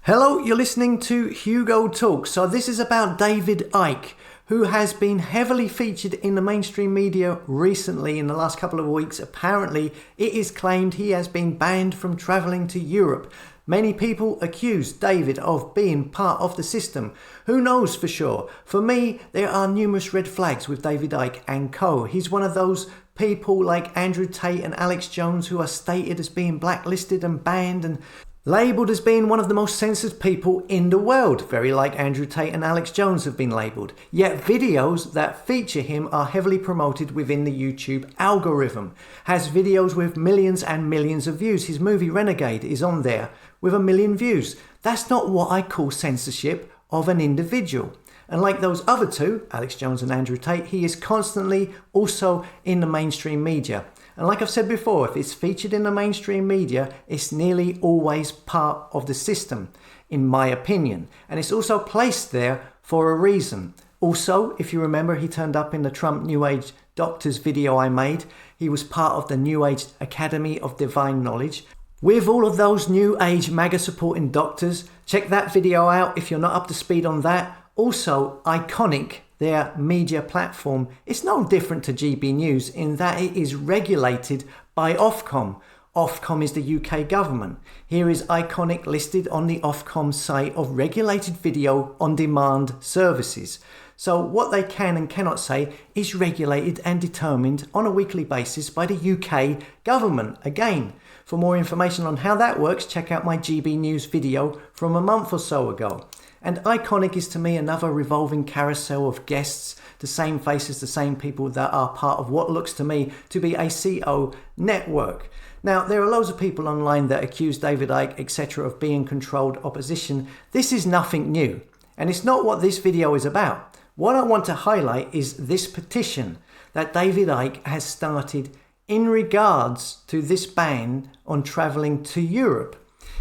Hello, you're listening to Hugo Talk. So this is about David Icke, who has been heavily featured in the mainstream media recently in the last couple of weeks. Apparently, it is claimed he has been banned from travelling to Europe. Many people accuse David of being part of the system. Who knows for sure? For me, there are numerous red flags with David Icke and co. He's one of those people like Andrew Tate and Alex Jones who are stated as being blacklisted and banned and labelled as being one of the most censored people in the world, very like Andrew Tate and Alex Jones have been labelled. Yet videos that feature him are heavily promoted within the YouTube algorithm. Has videos with millions and millions of views. His movie Renegade is on there with 1 million views. That's not what I call censorship of an individual. And like those other two, Alex Jones and Andrew Tate, he is constantly also in the mainstream media. And like I've said before, if it's featured in the mainstream media, it's nearly always part of the system, in my opinion. And it's also placed there for a reason. Also, if you remember, he turned up in the Trump New Age Doctors video I made. He was part of the New Age Academy of Divine Knowledge. With all of those New Age MAGA supporting doctors, check that video out if you're not up to speed on that. Also, Iconic, their media platform, is no different to GB News in that it is regulated by Ofcom. Ofcom is the UK government. Here is Iconic listed on the Ofcom site of regulated video on demand services. So what they can and cannot say is regulated and determined on a weekly basis by the UK government. Again, for more information on how that works, check out my GB News video from a month or so ago. And Iconic is to me another revolving carousel of guests, the same faces, the same people that are part of what looks to me to be a CO network. Now, there are loads of people online that accuse David Icke, etc. of being controlled opposition. This is nothing new, and it's not what this video is about. What I want to highlight is this petition that David Icke has started in regards to this ban on travelling to Europe.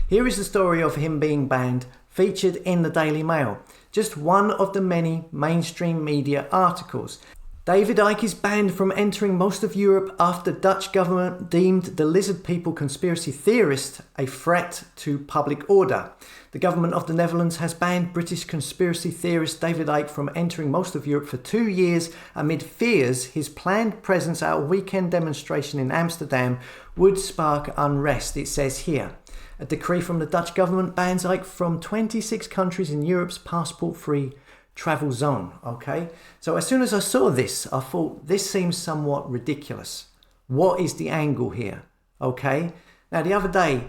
Here is the story of him being banned, featured in the Daily Mail. Just one of the many mainstream media articles. David Icke is banned from entering most of Europe after Dutch government deemed the lizard people conspiracy theorist a threat to public order. The government of the Netherlands has banned British conspiracy theorist David Icke from entering most of Europe for 2 years amid fears his planned presence at a weekend demonstration in Amsterdam would spark unrest, it says here. A decree from the Dutch government bans Icke from 26 countries in Europe's passport-free travel zone. Okay, so as soon as I saw this, I thought this seems somewhat ridiculous. What is the angle here? Okay, now the other day,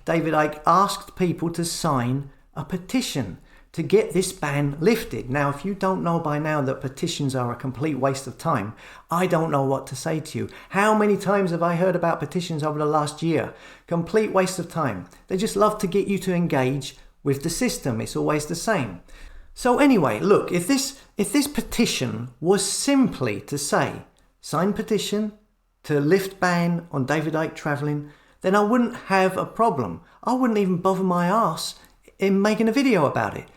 David Icke asked people to sign a petition to get this ban lifted. Now, if you don't know by now that petitions are a complete waste of time, I don't know what to say to you. How many times have I heard about petitions over the last year? Complete waste of time. They just love to get you to engage with the system. It's always the same. So anyway, look, if this petition was simply to say, sign petition to lift ban on David Icke travelling, then I wouldn't have a problem. I wouldn't even bother my arse in making a video about it.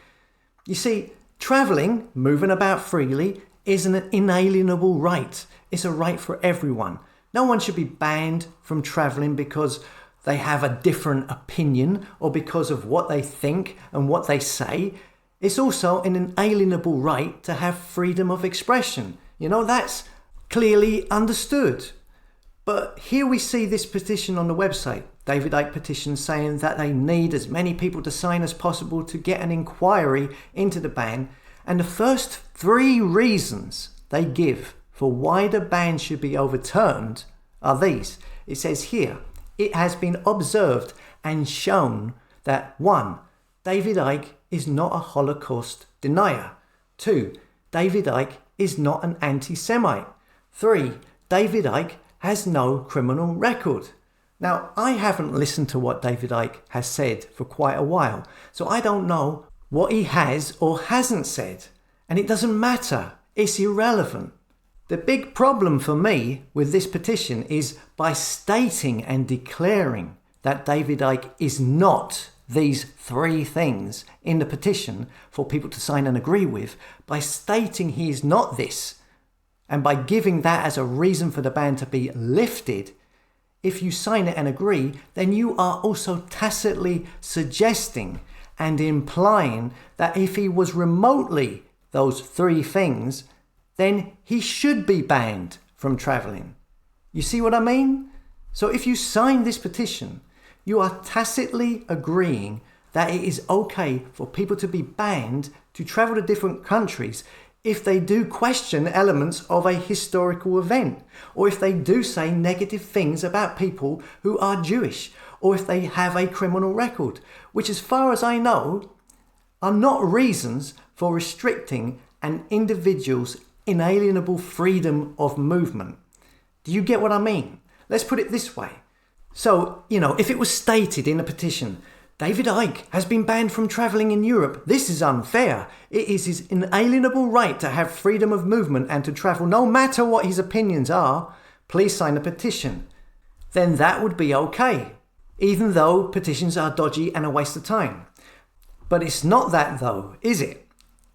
You see, travelling, moving about freely, is an inalienable right. It's a right for everyone. No one should be banned from travelling because they have a different opinion or because of what they think and what they say. It's also an inalienable right to have freedom of expression. You know, that's clearly understood. But here we see this petition on the website, David Icke Petition, saying that they need as many people to sign as possible to get an inquiry into the ban. And the first 3 reasons they give for why the ban should be overturned are these. It says here, it has been observed and shown that 1. David Icke is not a Holocaust denier. 2. David Icke is not an anti-Semite. 3. David Icke has no criminal record. Now, I haven't listened to what David Icke has said for quite a while, so I don't know what he has or hasn't said. And it doesn't matter. It's irrelevant. The big problem for me with this petition is by stating and declaring that David Icke is not these 3 things in the petition for people to sign and agree with, by stating he is not this, and by giving that as a reason for the ban to be lifted, if you sign it and agree, then you are also tacitly suggesting and implying that if he was remotely those three things, then he should be banned from traveling. You see what I mean? So if you sign this petition, you are tacitly agreeing that it is okay for people to be banned to travel to different countries if they do question elements of a historical event, or if they do say negative things about people who are Jewish, or if they have a criminal record, which as far as I know are not reasons for restricting an individual's inalienable freedom of movement. Do you get what I mean? Let's put it this way. So, if it was stated in a petition, David Icke has been banned from travelling in Europe. This is unfair. It is his inalienable right to have freedom of movement and to travel no matter what his opinions are. Please sign a petition. Then that would be okay, even though petitions are dodgy and a waste of time. But it's not that though, is it?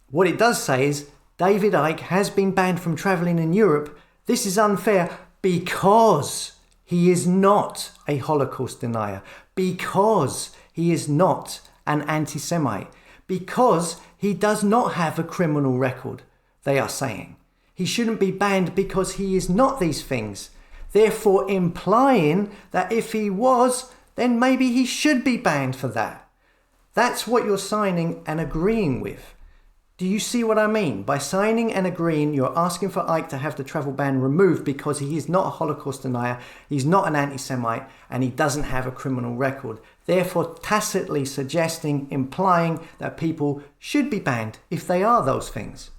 What it does say is David Icke has been banned from travelling in Europe. This is unfair because he is not a Holocaust denier, because he is not an anti-Semite, because he does not have a criminal record, they are saying. He shouldn't be banned because he is not these things, therefore implying that if he was, then maybe he should be banned for that. That's what you're signing and agreeing with. Do you see what I mean? By signing and agreeing, you're asking for Icke to have the travel ban removed because he is not a Holocaust denier, he's not an anti-Semite, and he doesn't have a criminal record. Therefore, tacitly suggesting, implying that people should be banned if they are those things.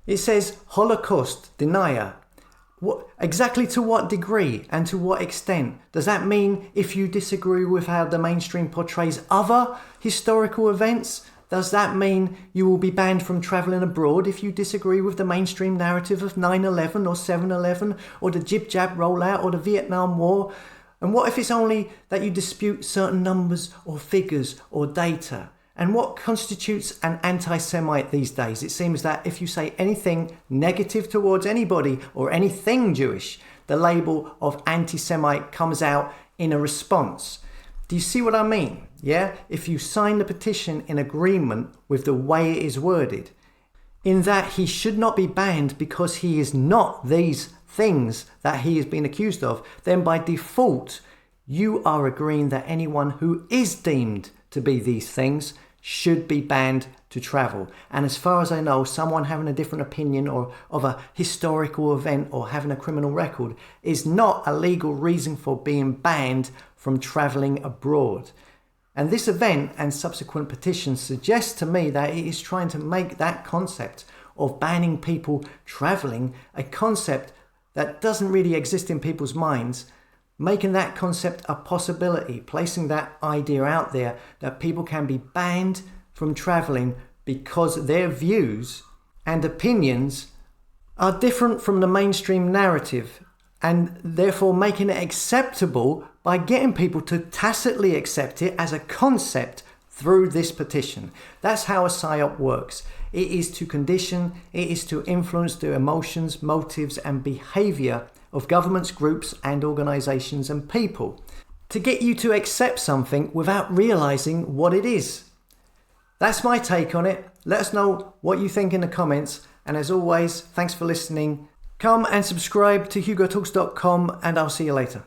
It says Holocaust denier. Exactly to what degree and to what extent? Does that mean if you disagree with how the mainstream portrays other historical events? Does that mean you will be banned from travelling abroad if you disagree with the mainstream narrative of 9/11 or 7/11 or the jib-jab rollout or the Vietnam War? And what if it's only that you dispute certain numbers or figures or data? And what constitutes an anti-Semite these days? It seems that if you say anything negative towards anybody or anything Jewish, the label of anti-Semite comes out in a response. Do you see what I mean? Yeah? If you sign the petition in agreement with the way it is worded, in that he should not be banned because he is not these things that he has been accused of, then by default, you are agreeing that anyone who is deemed to be these things should be banned to travel. And as far as I know, someone having a different opinion or of a historical event or having a criminal record is not a legal reason for being banned from travelling abroad. And this event and subsequent petitions suggest to me that it is trying to make that concept of banning people travelling a concept that doesn't really exist in people's minds, making that concept a possibility, placing that idea out there that people can be banned from travelling because their views and opinions are different from the mainstream narrative, and therefore making it acceptable by getting people to tacitly accept it as a concept through this petition. That's how a psyop works. It is to condition, it is to influence the emotions, motives and behaviour of governments, groups and organisations and people to get you to accept something without realising what it is. That's my take on it. Let us know what you think in the comments, and as always, thanks for listening. Come and subscribe to hugotalks.com and I'll see you later.